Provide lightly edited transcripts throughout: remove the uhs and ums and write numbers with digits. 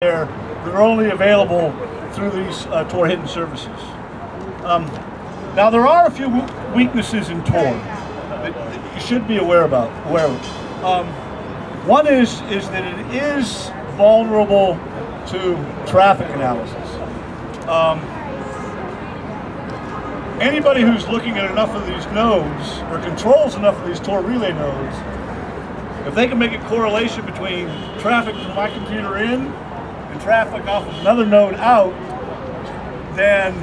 there that are only available through these Tor hidden services. Now there are a few weaknesses in Tor that you should be aware of. One is that it is vulnerable to traffic analysis. Anybody who's looking at enough of these nodes or controls enough of these Tor relay nodes, if they can make a correlation between traffic from my computer in and traffic off of another node out, then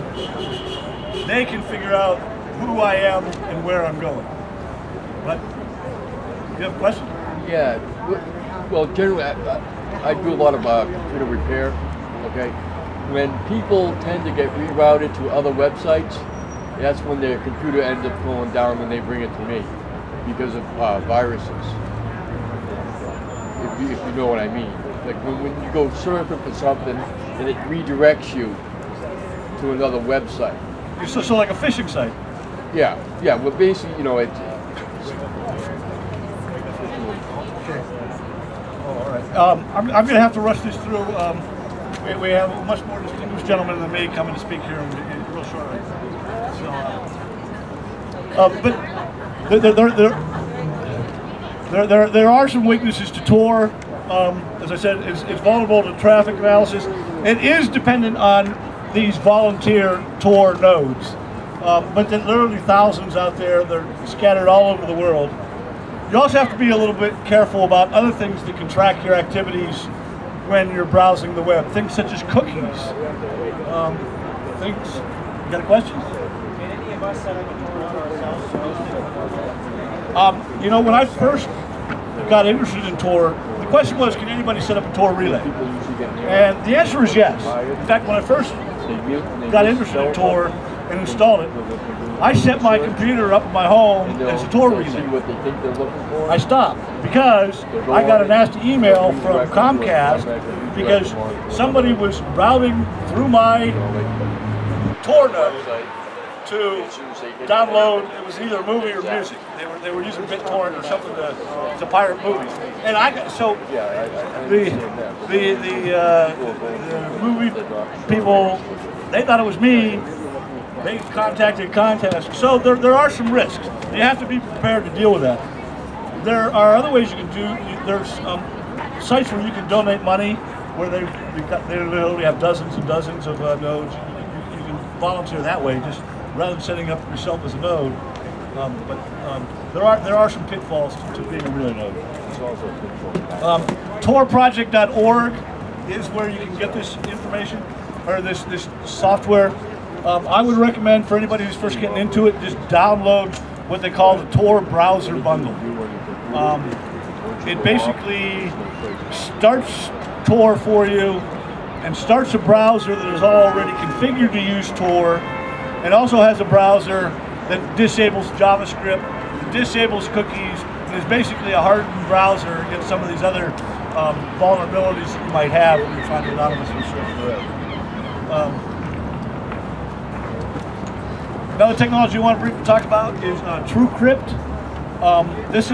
they can figure out who I am and where I'm going. But you have a question? Yeah. Well, generally, I do a lot of computer repair. Okay. When people tend to get rerouted to other websites, that's when their computer ends up going down when they bring it to me because of viruses. If you know what I mean. Like when you go surfing for something and it redirects you to another website. So like a phishing site? Yeah. Well, basically, you know, it's okay. All right. I'm going to have to rush this through. We have a much more distinguished gentleman than me coming to speak here real shortly. So, but there are some weaknesses to Tor. As I said, it's vulnerable to traffic analysis. It is dependent on these volunteer Tor nodes, but there are literally thousands out there. They're scattered all over the world. You also have to be a little bit careful about other things that can track your activities when you're browsing the web. Things such as cookies. You got a question? Can any of us set up a Tor ourselves? You know, when I first got interested in Tor, the question was, can anybody set up a Tor relay? And the answer is yes. In fact, when I first got interested in Tor and installed it, I set my computer up in my home as a Tor relay. I stopped because I got a nasty email from Comcast because somebody was routing through my Tor node to download. It was either a movie or music. They were using BitTorrent or something to pirate movies. And I got the movie people, they thought it was me. They contacted Comcast. So there are some risks. You have to be prepared to deal with that. There are other ways you can do. There's sites where you can donate money where they literally have dozens and dozens of nodes. You can volunteer that way, just rather than setting up yourself as a node. But there are some pitfalls to being a relay node. Torproject.org is where you can get this information or this software. I would recommend for anybody who's first getting into it, just download what they call the Tor browser bundle. It basically starts Tor for you and starts a browser that is already configured to use Tor, and also has a browser that disables JavaScript, disables cookies, and is basically a hardened browser against some of these other vulnerabilities that you might have when you're trying to anonymously search the web. Another technology I want to briefly talk about is TrueCrypt. This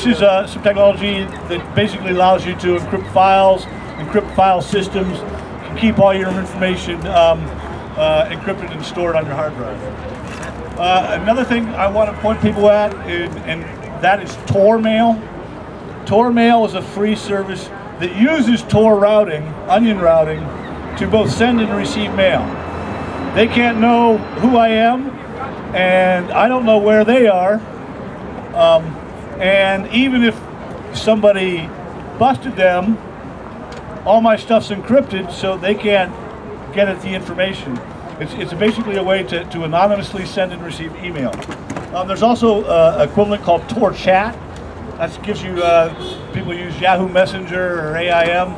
is some technology that basically allows you to encrypt files, encrypt file systems, can keep all your information encrypted and stored on your hard drive. Another thing I want to point people at, and that is Tor Mail. Tor Mail is a free service that uses Tor routing, onion routing, to both send and receive mail. They can't know who I am, and I don't know where they are. And even if somebody busted them, all my stuff's encrypted, so they can't get at the information. It's basically a way to anonymously send and receive email. There's also an equivalent called Tor Chat. That gives you, people use Yahoo Messenger or AIM,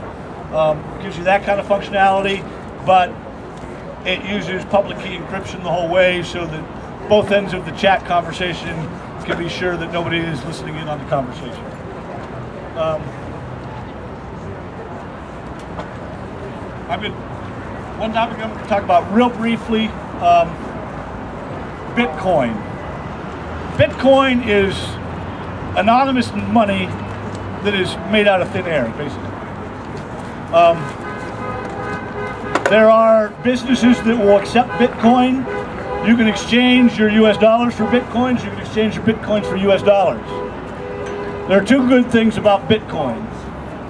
gives you that kind of functionality, but it uses public key encryption the whole way so that both ends of the chat conversation can be sure that nobody is listening in on the conversation. One topic I'm going to talk about real briefly, Bitcoin. Bitcoin is anonymous money that is made out of thin air, basically. There are businesses that will accept Bitcoin. You can exchange your US dollars for Bitcoins. You can exchange your Bitcoins for US dollars. There are two good things about Bitcoin.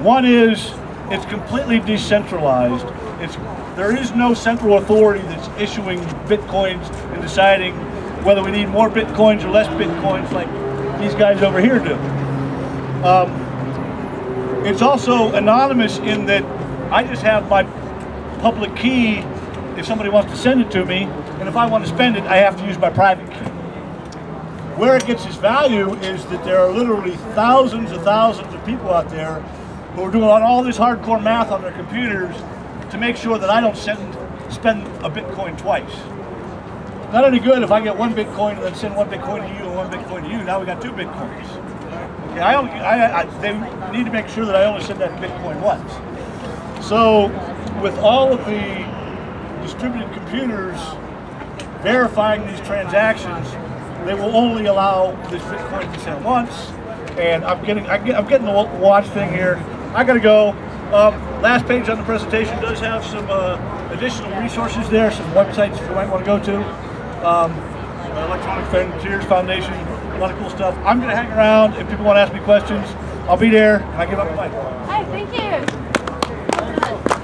One is it's completely decentralized. There is no central authority that's issuing Bitcoins and deciding whether we need more Bitcoins or less Bitcoins like these guys over here do. It's also anonymous in that I just have my public key if somebody wants to send it to me, and if I want to spend it, I have to use my private key. Where it gets its value is that there are literally thousands of people out there who are doing all this hardcore math on their computers to make sure that I don't spend a Bitcoin twice. Not any good if I get one Bitcoin and then send one Bitcoin to you and one Bitcoin to you. Now we got two Bitcoins. Okay, they need to make sure that I only send that Bitcoin once. So with all of the distributed computers verifying these transactions, they will only allow this Bitcoin to be sent once. And I'm getting the watch thing here. I gotta go. Last page on the presentation does have some additional resources there, some websites you might want to go to. Electronic Frontiers Foundation, a lot of cool stuff. I'm gonna hang around. If people want to ask me questions, I'll be there, and I give up the mic. Hi, thank you.